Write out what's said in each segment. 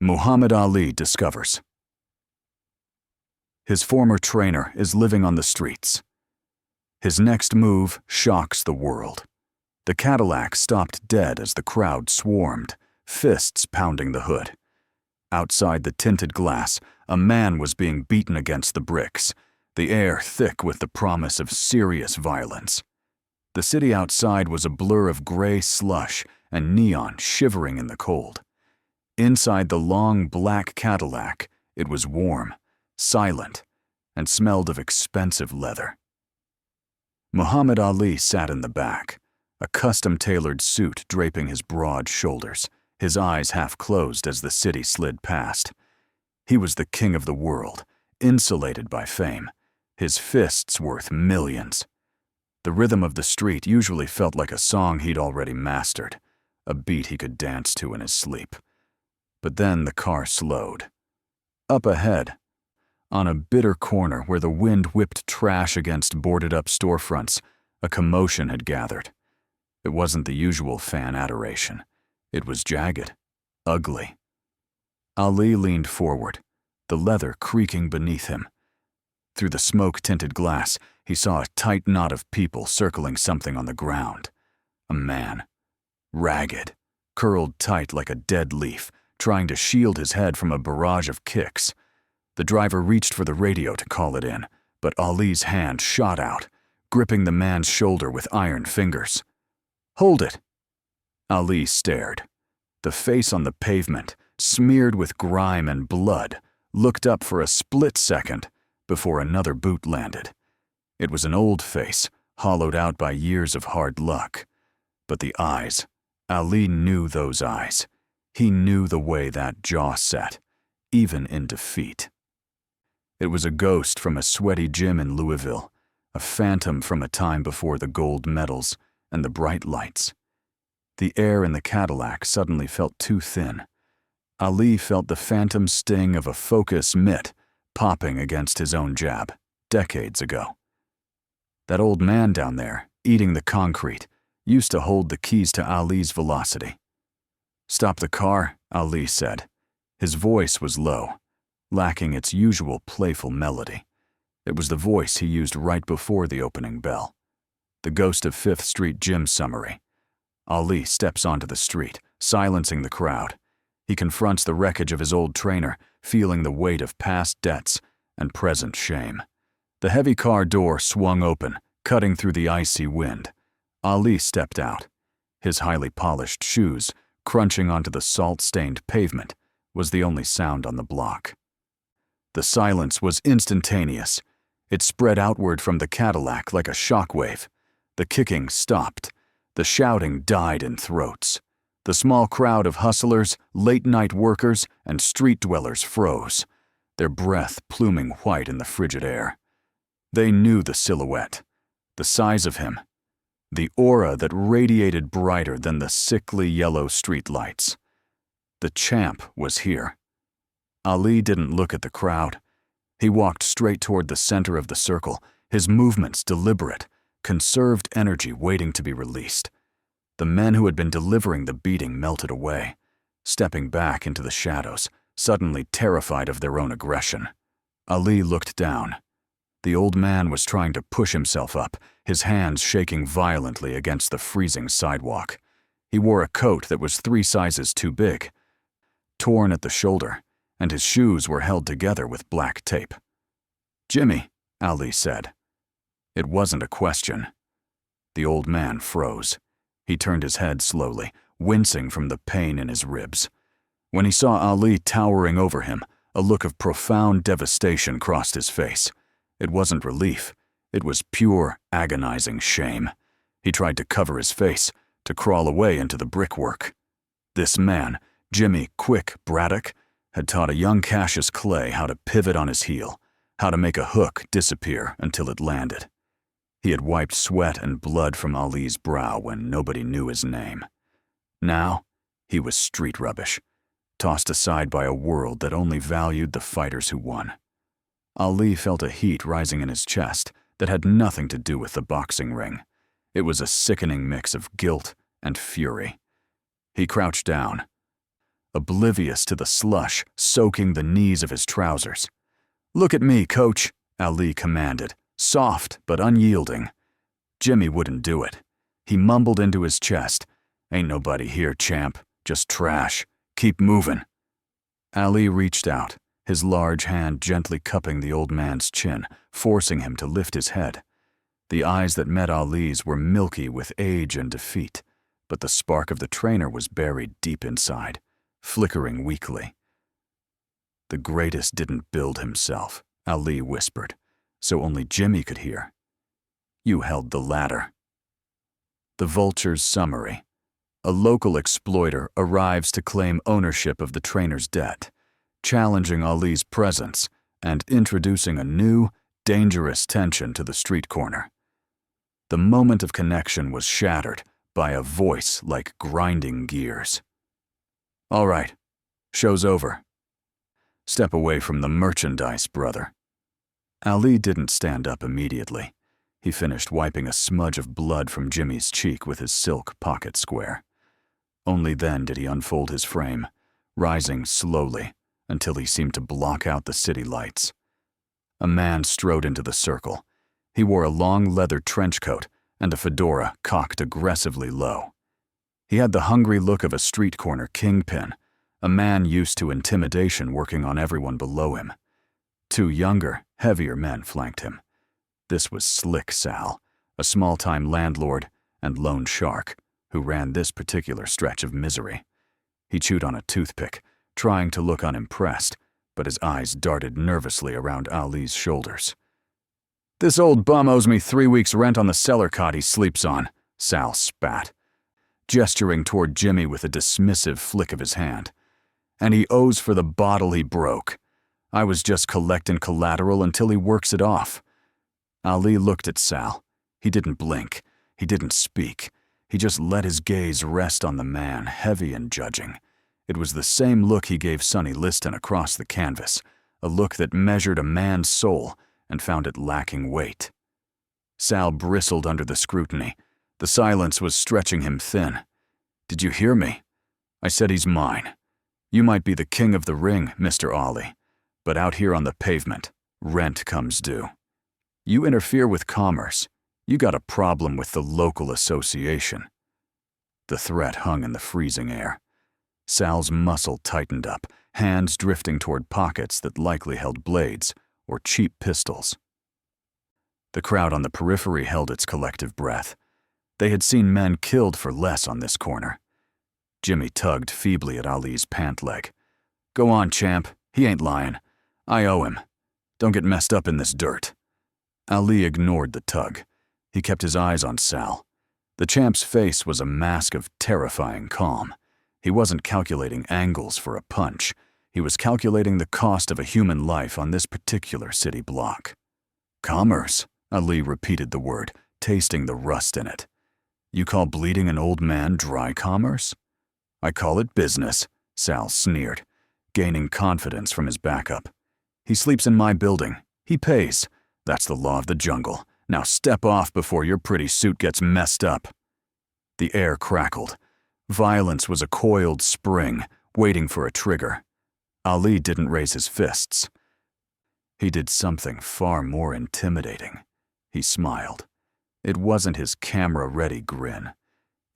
Muhammad Ali discovers. His former trainer is living on the streets. His next move shocks the world. The Cadillac stopped dead as the crowd swarmed, fists pounding the hood. Outside the tinted glass, a man was being beaten against the bricks, the air thick with the promise of serious violence. The city outside was a blur of gray slush and neon shivering in the cold. Inside the long black Cadillac, it was warm, silent, and smelled of expensive leather. Muhammad Ali sat in the back, a custom-tailored suit draping his broad shoulders, his eyes half closed as the city slid past. He was the king of the world, insulated by fame, his fists worth millions. The rhythm of the street usually felt like a song he'd already mastered, a beat he could dance to in his sleep. But then the car slowed. Up ahead, on a bitter corner where the wind whipped trash against boarded-up storefronts, a commotion had gathered. It wasn't the usual fan adoration. It was jagged, ugly. Ali leaned forward, the leather creaking beneath him. Through the smoke-tinted glass, he saw a tight knot of people circling something on the ground. A man, ragged, curled tight like a dead leaf, trying to shield his head from a barrage of kicks. The driver reached for the radio to call it in, but Ali's hand shot out, gripping the man's shoulder with iron fingers. "Hold it!" Ali stared. The face on the pavement, smeared with grime and blood, looked up for a split second before another boot landed. It was an old face, hollowed out by years of hard luck. But the eyes, Ali knew those eyes. He knew the way that jaw set, even in defeat. It was a ghost from a sweaty gym in Louisville, a phantom from a time before the gold medals and the bright lights. The air in the Cadillac suddenly felt too thin. Ali felt the phantom sting of a focus mitt popping against his own jab, decades ago. That old man down there, eating the concrete, used to hold the keys to Ali's velocity. "Stop the car," Ali said. His voice was low, lacking its usual playful melody. It was the voice he used right before the opening bell. The Ghost of Fifth Street Gym summary. Ali steps onto the street, silencing the crowd. He confronts the wreckage of his old trainer, feeling the weight of past debts and present shame. The heavy car door swung open, cutting through the icy wind. Ali stepped out. His highly polished shoes, crunching onto the salt-stained pavement, was the only sound on the block. The silence was instantaneous. It spread outward from the Cadillac like a shockwave. The kicking stopped. The shouting died in throats. The small crowd of hustlers, late-night workers, and street dwellers froze, their breath pluming white in the frigid air. They knew the silhouette, the size of him, the aura that radiated brighter than the sickly yellow streetlights. The champ was here. Ali didn't look at the crowd. He walked straight toward the center of the circle, his movements deliberate, conserved energy waiting to be released. The men who had been delivering the beating melted away, stepping back into the shadows, suddenly terrified of their own aggression. Ali looked down. The old man was trying to push himself up, his hands shaking violently against the freezing sidewalk. He wore a coat that was 3 sizes too big, torn at the shoulder, and his shoes were held together with black tape. "Jimmy," Ali said. It wasn't a question. The old man froze. He turned his head slowly, wincing from the pain in his ribs. When he saw Ali towering over him, a look of profound devastation crossed his face. It wasn't relief. It was pure, agonizing shame. He tried to cover his face, to crawl away into the brickwork. This man, Jimmy Quick Braddock, had taught a young Cassius Clay how to pivot on his heel, how to make a hook disappear until it landed. He had wiped sweat and blood from Ali's brow when nobody knew his name. Now, he was street rubbish, tossed aside by a world that only valued the fighters who won. Ali felt a heat rising in his chest that had nothing to do with the boxing ring. It was a sickening mix of guilt and fury. He crouched down. oblivious to the slush soaking the knees of his trousers. "Look at me, coach," Ali commanded, soft but unyielding. Jimmy wouldn't do it. He mumbled into his chest, "Ain't nobody here, champ. Just trash. Keep moving." Ali reached out, his large hand gently cupping the old man's chin, forcing him to lift his head. The eyes that met Ali's were milky with age and defeat, but the spark of the trainer was buried deep inside, flickering weakly. "The greatest didn't build himself," Ali whispered, so only Jimmy could hear. "You held the ladder." The Vulture's summary. A local exploiter arrives to claim ownership of the trainer's debt, challenging Ali's presence and introducing a new, dangerous tension to the street corner. The moment of connection was shattered by a voice like grinding gears. "All right, show's over. Step away from the merchandise, brother." Ali didn't stand up immediately. He finished wiping a smudge of blood from Jimmy's cheek with his silk pocket square. Only then did he unfold his frame, rising slowly until he seemed to block out the city lights. A man strode into the circle. He wore a long leather trench coat and a fedora cocked aggressively low. He had the hungry look of a street corner kingpin, a man used to intimidation working on everyone below him. Two younger, heavier men flanked him. This was Slick Sal, a small-time landlord and loan shark who ran this particular stretch of misery. He chewed on a toothpick, trying to look unimpressed, but his eyes darted nervously around Ali's shoulders. "This old bum owes me 3 weeks' rent on the cellar cot he sleeps on," Sal spat, gesturing toward Jimmy with a dismissive flick of his hand. "And he owes for the bottle he broke. I was just collecting collateral until he works it off." Ali looked at Sal. He didn't blink. He didn't speak. He just let his gaze rest on the man, heavy and judging. It was the same look he gave Sonny Liston across the canvas, a look that measured a man's soul and found it lacking weight. Sal bristled under the scrutiny. The silence was stretching him thin. "Did you hear me? I said he's mine. You might be the king of the ring, Mr. Ollie, but out here on the pavement, rent comes due. You interfere with commerce. You got a problem with the local association." The threat hung in the freezing air. Sal's muscle tightened up, hands drifting toward pockets that likely held blades or cheap pistols. The crowd on the periphery held its collective breath. They had seen men killed for less on this corner. Jimmy tugged feebly at Ali's pant leg. "Go on, champ. He ain't lying. I owe him. Don't get messed up in this dirt." Ali ignored the tug. He kept his eyes on Sal. The champ's face was a mask of terrifying calm. He wasn't calculating angles for a punch. He was calculating the cost of a human life on this particular city block. "Commerce," Ali repeated the word, tasting the rust in it. "You call bleeding an old man dry commerce?" "I call it business," Sal sneered, gaining confidence from his backup. "He sleeps in my building. He pays. That's the law of the jungle. Now step off before your pretty suit gets messed up." The air crackled. Violence was a coiled spring, waiting for a trigger. Ali didn't raise his fists. He did something far more intimidating. He smiled. It wasn't his camera-ready grin.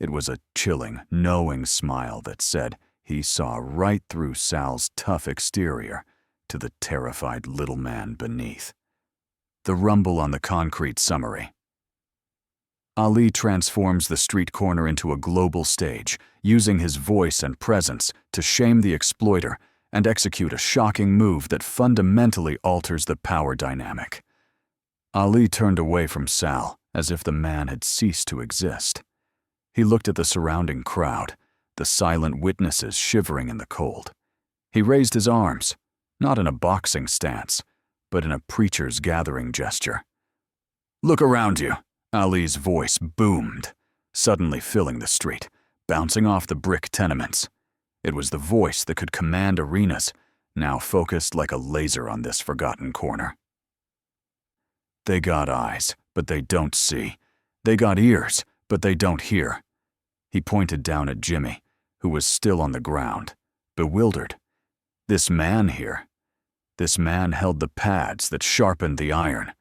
It was a chilling, knowing smile that said he saw right through Sal's tough exterior to the terrified little man beneath. The rumble on the concrete summary. Ali transforms the street corner into a global stage, using his voice and presence to shame the exploiter and execute a shocking move that fundamentally alters the power dynamic. Ali turned away from Sal as if the man had ceased to exist. He looked at the surrounding crowd, the silent witnesses shivering in the cold. He raised his arms, not in a boxing stance, but in a preacher's gathering gesture. "Look around you," Ali's voice boomed, suddenly filling the street, bouncing off the brick tenements. It was the voice that could command arenas, now focused like a laser on this forgotten corner. "They got eyes, but they don't see. They got ears, but they don't hear." He pointed down at Jimmy, who was still on the ground, bewildered. This man here. This man held the pads that sharpened the iron.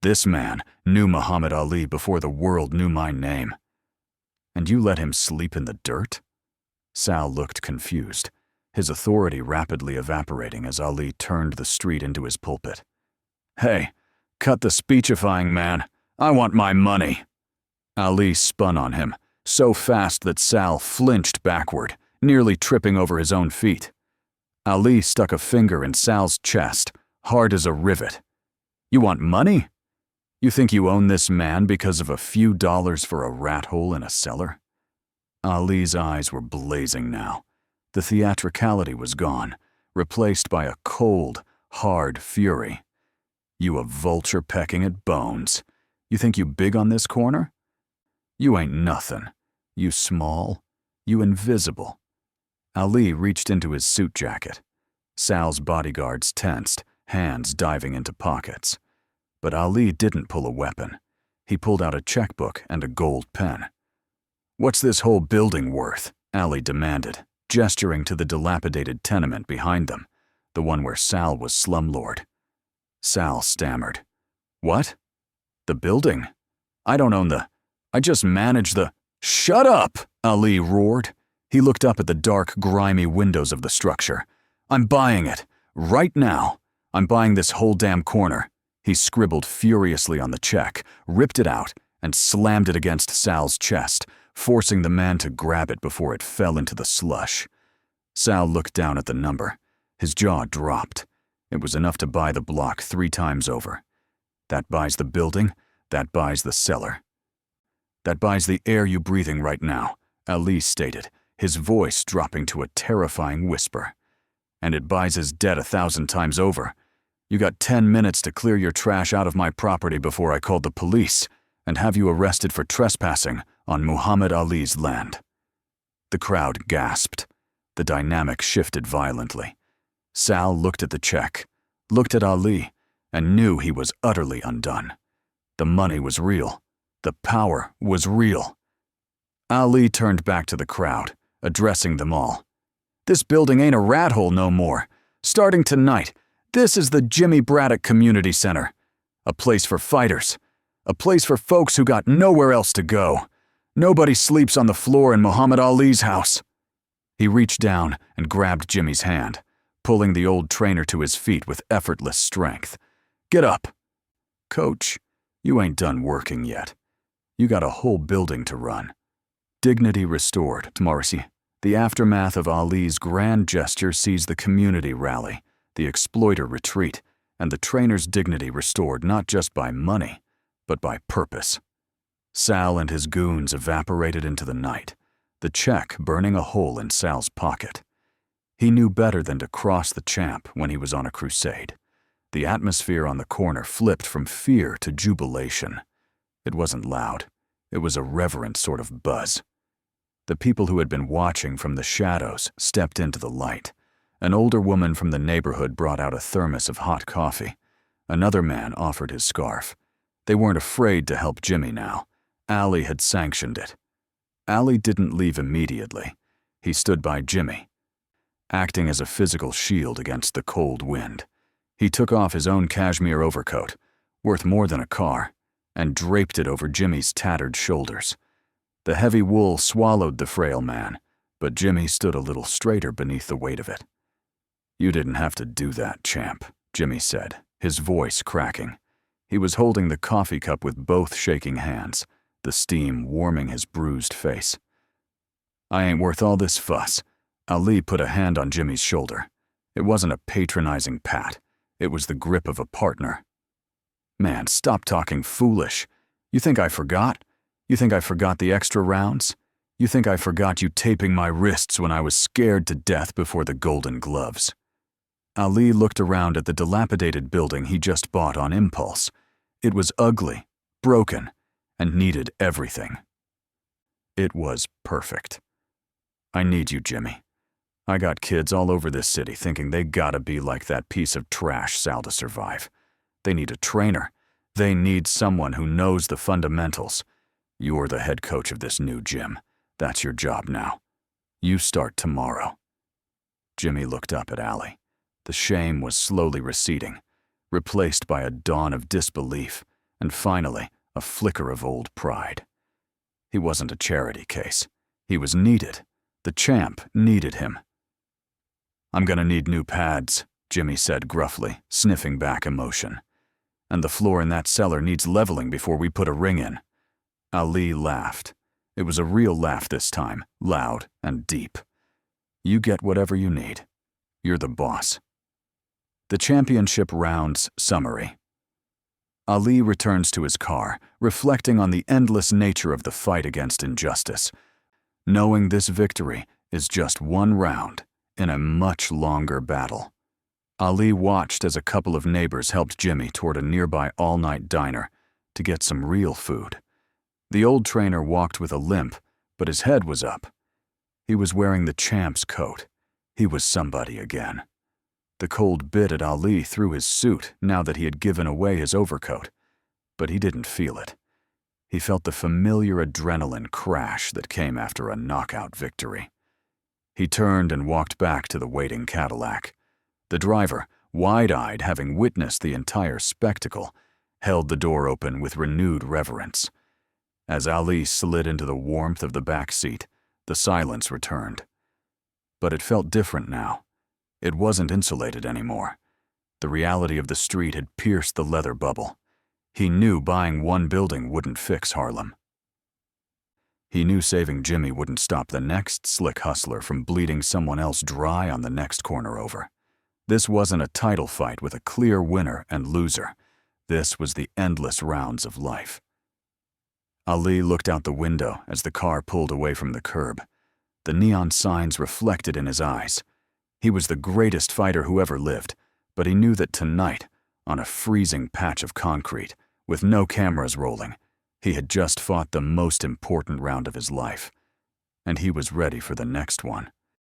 This man knew Muhammad Ali before the world knew my name. And you let him sleep in the dirt? Sal looked confused, his authority rapidly evaporating as Ali turned the street into his pulpit. Hey, cut the speechifying, man. I want my money. Ali spun on him, so fast that Sal flinched backward, nearly tripping over his own feet. Ali stuck a finger in Sal's chest, hard as a rivet. You want money? You think you own this man because of a few dollars for a rat hole in a cellar? Ali's eyes were blazing now. The theatricality was gone, replaced by a cold, hard fury. You a vulture pecking at bones. You think you big on this corner? You ain't nothin'. You small. You invisible. Ali reached into his suit jacket. Sal's bodyguards tensed, hands diving into pockets. But Ali didn't pull a weapon. He pulled out a checkbook and a gold pen. What's this whole building worth? Ali demanded, gesturing to the dilapidated tenement behind them, the one where Sal was slumlord. Sal stammered. What? The building? I don't own I just manage the— Shut up! Ali roared. He looked up at the dark, grimy windows of the structure. I'm buying it. Right now. I'm buying this whole damn corner. He scribbled furiously on the check, ripped it out, and slammed it against Sal's chest, forcing the man to grab it before it fell into the slush. Sal looked down at the number. His jaw dropped. It was enough to buy the block 3 times over. That buys the building, that buys the cellar. That buys the air you breathing right now, Ali stated, his voice dropping to a terrifying whisper. And it buys his debt 1,000 times over. You got 10 minutes to clear your trash out of my property before I called the police and have you arrested for trespassing on Muhammad Ali's land. The crowd gasped. The dynamic shifted violently. Sal looked at the check, looked at Ali, and knew he was utterly undone. The money was real. The power was real. Ali turned back to the crowd, addressing them all. This building ain't a rat hole no more. Starting tonight, this is the Jimmy Braddock Community Center. A place for fighters. A place for folks who got nowhere else to go. Nobody sleeps on the floor in Muhammad Ali's house. He reached down and grabbed Jimmy's hand, pulling the old trainer to his feet with effortless strength. Get up. Coach, you ain't done working yet. You got a whole building to run. Dignity restored, Morrissey. The aftermath of Ali's grand gesture sees the community rally, the exploiter retreat, and the trainer's dignity restored not just by money, but by purpose. Sal and his goons evaporated into the night, the check burning a hole in Sal's pocket. He knew better than to cross the champ when he was on a crusade. The atmosphere on the corner flipped from fear to jubilation. It wasn't loud. It was a reverent sort of buzz. The people who had been watching from the shadows stepped into the light. An older woman from the neighborhood brought out a thermos of hot coffee. Another man offered his scarf. They weren't afraid to help Jimmy now. Ali had sanctioned it. Ali didn't leave immediately. He stood by Jimmy, acting as a physical shield against the cold wind. He took off his own cashmere overcoat, worth more than a car, and draped it over Jimmy's tattered shoulders. The heavy wool swallowed the frail man, but Jimmy stood a little straighter beneath the weight of it. You didn't have to do that, champ, Jimmy said, his voice cracking. He was holding the coffee cup with both shaking hands, the steam warming his bruised face. I ain't worth all this fuss. Ali put a hand on Jimmy's shoulder. It wasn't a patronizing pat. It was the grip of a partner. Man, stop talking foolish. You think I forgot? You think I forgot the extra rounds? You think I forgot you taping my wrists when I was scared to death before the Golden Gloves? Ali looked around at the dilapidated building he just bought on impulse. It was ugly, broken, and needed everything. It was perfect. I need you, Jimmy. I got kids all over this city thinking they gotta be like that piece of trash Sal to survive. They need a trainer. They need someone who knows the fundamentals. You're the head coach of this new gym. That's your job now. You start tomorrow. Jimmy looked up at Ali. The shame was slowly receding, replaced by a dawn of disbelief, and finally, a flicker of old pride. He wasn't a charity case. He was needed. The champ needed him. "I'm gonna need new pads," Jimmy said gruffly, sniffing back emotion. "And the floor in that cellar needs leveling before we put a ring in." Ali laughed. It was a real laugh this time, loud and deep. "You get whatever you need. You're the boss." The championship rounds summary. Ali returns to his car, reflecting on the endless nature of the fight against injustice, knowing this victory is just one round in a much longer battle. Ali watched as a couple of neighbors helped Jimmy toward a nearby all-night diner to get some real food. The old trainer walked with a limp, but his head was up. He was wearing the champ's coat. He was somebody again. The cold bit at Ali through his suit now that he had given away his overcoat, but he didn't feel it. He felt the familiar adrenaline crash that came after a knockout victory. He turned and walked back to the waiting Cadillac. The driver, wide-eyed having witnessed the entire spectacle, held the door open with renewed reverence. As Ali slid into the warmth of the back seat, the silence returned. But it felt different now. It wasn't insulated anymore. The reality of the street had pierced the leather bubble. He knew buying one building wouldn't fix Harlem. He knew saving Jimmy wouldn't stop the next slick hustler from bleeding someone else dry on the next corner over. This wasn't a title fight with a clear winner and loser. This was the endless rounds of life. Ali looked out the window as the car pulled away from the curb. The neon signs reflected in his eyes. He was the greatest fighter who ever lived, but he knew that tonight, on a freezing patch of concrete, with no cameras rolling, he had just fought the most important round of his life, and he was ready for the next one.